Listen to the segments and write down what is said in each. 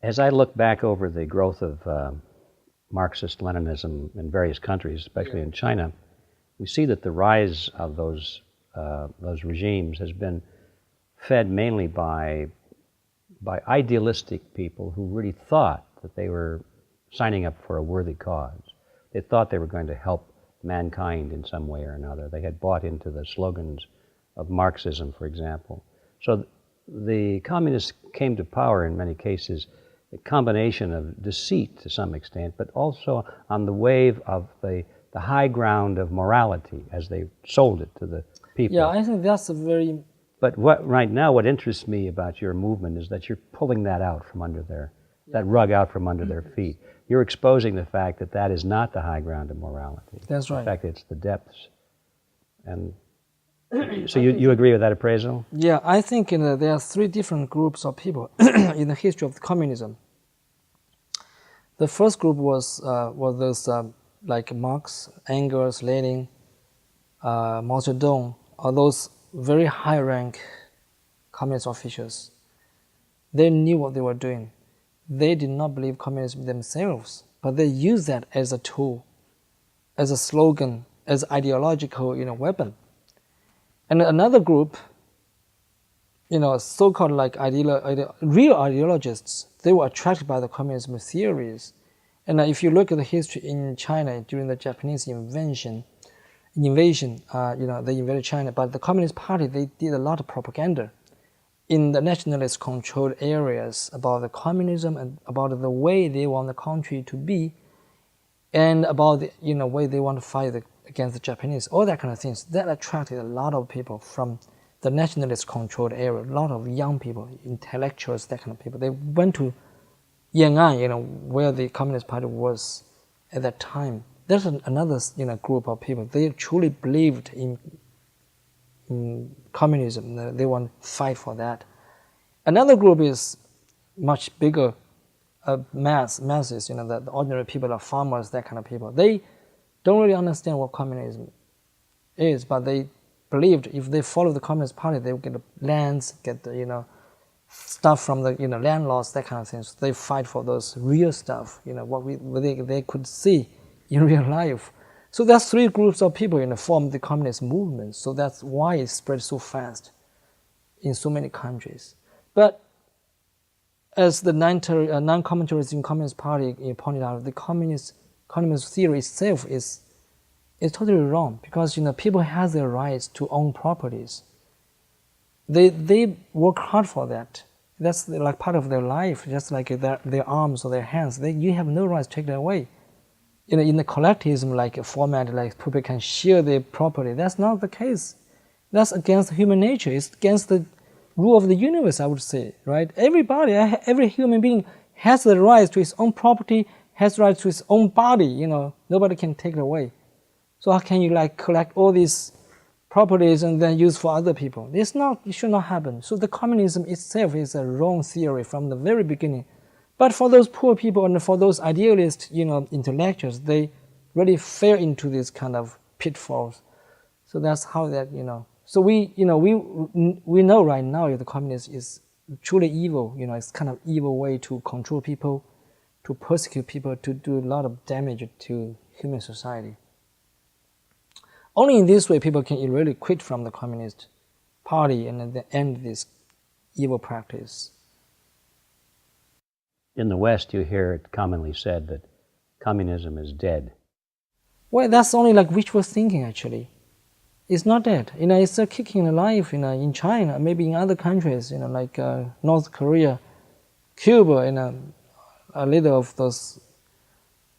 As I look back over the growth of Marxist-Leninism in various countries, especially in China, we see that the rise of those regimes has been fed mainly by idealistic people who really thought that they were signing up for a worthy cause. They thought they were going to help mankind in some way or another. They had bought into the slogans of Marxism, for example. So the communists came to power in many cases a combination of deceit to some extent, but also on the wave of the high ground of morality as they sold it to the people. Yeah, I think that's a very... But right now what interests me about your movement is that you're pulling that out from under that rug out from under their feet. You're exposing the fact that that is not the high ground of morality. That's right. In fact, it's the depths. And so you agree with that appraisal? Yeah, I think there are three different groups of people in the history of communism. The first group was those like Marx, Engels, Lenin, Mao Zedong, or those very high-rank communist officials. They knew what they were doing. They did not believe communism themselves, but they used that as a tool, as a slogan, as ideological weapon. And another group, so-called like real ideologists, they were attracted by the communism theories. And if you look at the history in China during the Japanese invasion, they invaded China, but the Communist Party, they did a lot of propaganda in the nationalist-controlled areas about the communism and about the way they want the country to be, and about the way they want to fight against the Japanese, all that kind of things. That attracted a lot of people from the nationalist-controlled area, a lot of young people, intellectuals, that kind of people. They went to Yan'an, where the Communist Party was at that time. There's another group of people. They truly believed in communism. They want to fight for that. Another group is much bigger, masses. The ordinary people, are farmers, that kind of people. They don't really understand what communism is, but they believed if they follow the Communist Party, they would get the lands, get the stuff from the landlords, that kind of things. They fight for those real stuff. What they could see in real life. So that's three groups of people formed the communist movement. So that's why it spread so fast in so many countries. But as the non-commentaries in Communist Party pointed out, the communist theory itself is totally wrong, because people have their rights to own properties. They work hard for that. That's like part of their life, just like their arms or their hands. You have no rights to take that away. In the collectivism like format, like people can share their property. That's not the case. That's against human nature. It's against the rule of the universe, I would say, right? Everybody, every human being has the right to his own property, has the right to his own body. Nobody can take it away. So how can you collect all these properties and then use for other people? It should not happen. So the communism itself is a wrong theory from the very beginning. But for those poor people and for those idealist, intellectuals, they really fell into these kind of pitfalls. So that's how that, So we know right now the communism is truly evil. It's kind of evil way to control people, to persecute people, to do a lot of damage to human society. Only in this way people can really quit from the Communist Party and then end this evil practice. In the West, you hear it commonly said that communism is dead. Well, that's only like wishful thinking, actually. It's not dead. It's still kicking alive in China, maybe in other countries, like North Korea, Cuba, a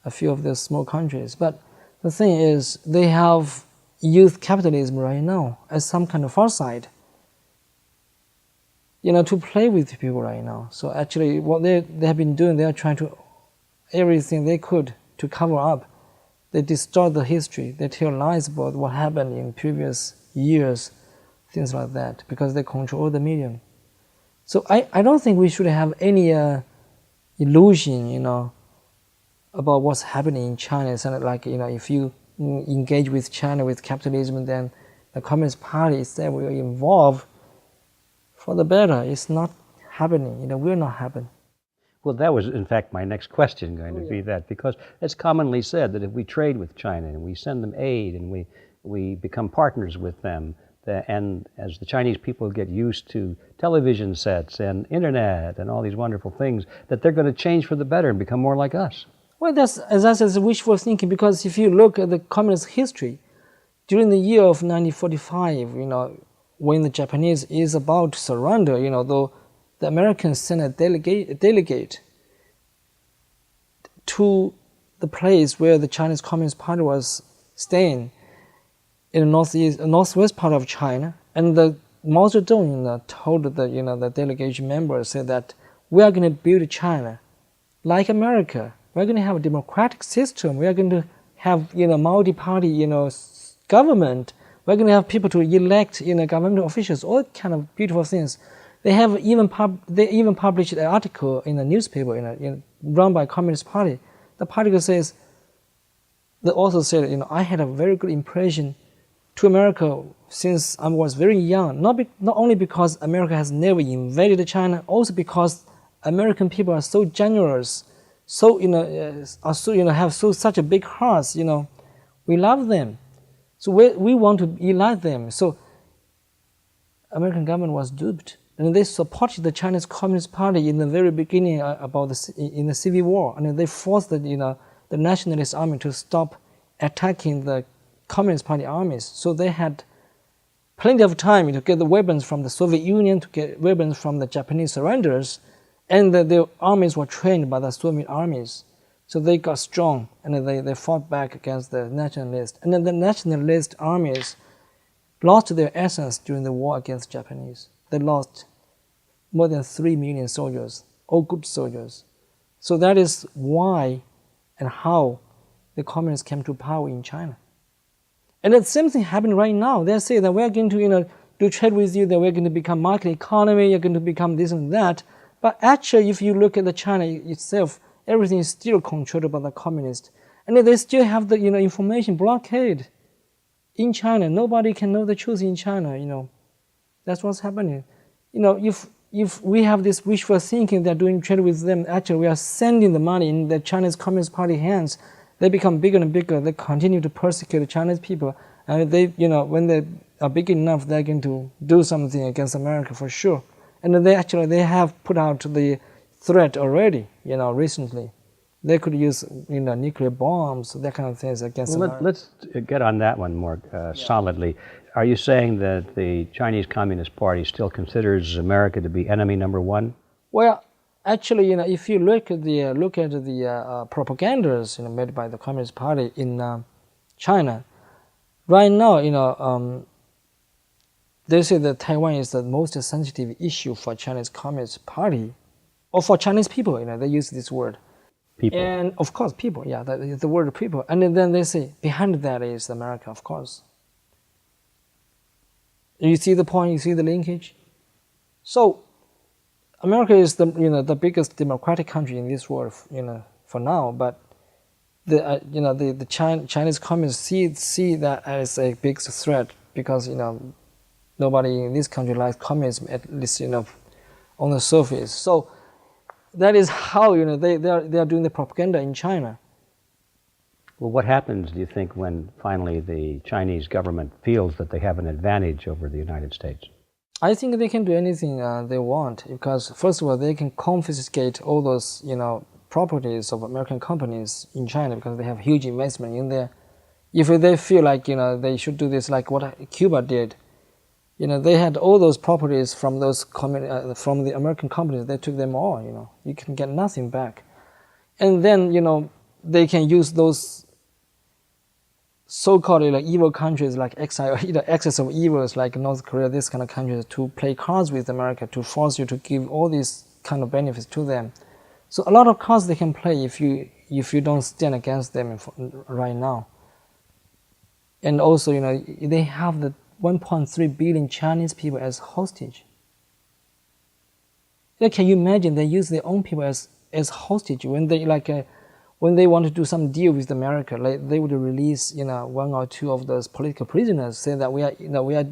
few of those small countries. But the thing is, they have youth capitalism right now as some kind of foresight. To play with people right now. So actually what they have been doing, they are trying to everything they could to cover up. They distort the history. They tell lies about what happened in previous years, things like that, because they control the medium. So I don't think we should have any illusion, about what's happening in China. It's like, if you engage with China, with capitalism, then the Communist Party itself will evolve for the better. It's not happening. Will not happen. Well, that was, in fact, my next question going to be that, because it's commonly said that if we trade with China and we send them aid and we become partners with them, and as the Chinese people get used to television sets and internet and all these wonderful things, that they're going to change for the better and become more like us. Well, that's, as I said, wishful thinking, because if you look at the communist history, during the year of 1945, when the Japanese is about to surrender, though the Americans sent a delegate to the place where the Chinese Communist Party was staying in the northwest part of China, and the Mao Zedong told the delegation members, said that we are going to build China like America. We're going to have a democratic system. We are going to have multi-party government. We're going to have people to elect government officials. All kind of beautiful things. They have even published an article in a newspaper run by Communist Party. The article says, the author said, I had a very good impression to America since I was very young. Not only because America has never invaded China, also because American people are so generous, so have such a big hearts. We love them, so we want to be like them. So American government was duped. And they supported the Chinese Communist Party in the very beginning in the Civil War. And they forced the nationalist army to stop attacking the Communist Party armies. So they had plenty of time to get the weapons from the Soviet Union, to get weapons from the Japanese surrenders, and the armies were trained by the Soviet armies. So they got strong, and they fought back against the nationalists. And then the nationalist armies lost their essence during the war against the Japanese. They lost more than 3 million soldiers, all good soldiers. So that is why and how the communists came to power in China. And the same thing happened right now. They say that we're going to do trade with you, that we're going to become market economy, you're going to become this and that. But actually, if you look at the China itself, everything is still controlled by the communists. And they still have the information blockade in China. Nobody can know the truth in China, That's what's happening. If we have this wishful thinking, they're doing trade with them, actually we are sending the money in the Chinese Communist Party hands. They become bigger and bigger. They continue to persecute the Chinese people. And when they are big enough, they're going to do something against America for sure. And they have put out the threat already, recently. They could use, nuclear bombs, that kind of things against America. Let's get on that one more solidly. Are you saying that the Chinese Communist Party still considers America to be enemy number one? Well, actually, if you look at the propagandas, made by the Communist Party in China, right now, they say that Taiwan is the most sensitive issue for Chinese Communist Party, or for Chinese people. They use this word. People. And of course, people. Yeah, the word people. And then they say behind that is America, of course. You see the point? You see the linkage? So, America is the biggest democratic country in this world, for now. But the Chinese communists see that as a big threat, because nobody in this country likes communism, at least on the surface. So that is how they are doing the propaganda in China. Well, what happens, do you think, when finally the Chinese government feels that they have an advantage over the United States? I think they can do anything they want, because first of all, they can confiscate all those properties of American companies in China, because they have huge investment in there. If they feel like they should do this, like what Cuba did, they had all those properties from those from the American companies. They took them all. You can get nothing back, and then they can use those so-called evil countries like excess of evils like North Korea, this kind of countries, to play cards with America, to force you to give all these kind of benefits to them. So a lot of cards they can play if you don't stand against them right now. And also, they have the 1.3 billion Chinese people as hostage. Can you imagine they use their own people as hostage when they when they want to do some deal with America? They would release 1 or 2 of those political prisoners, say that we are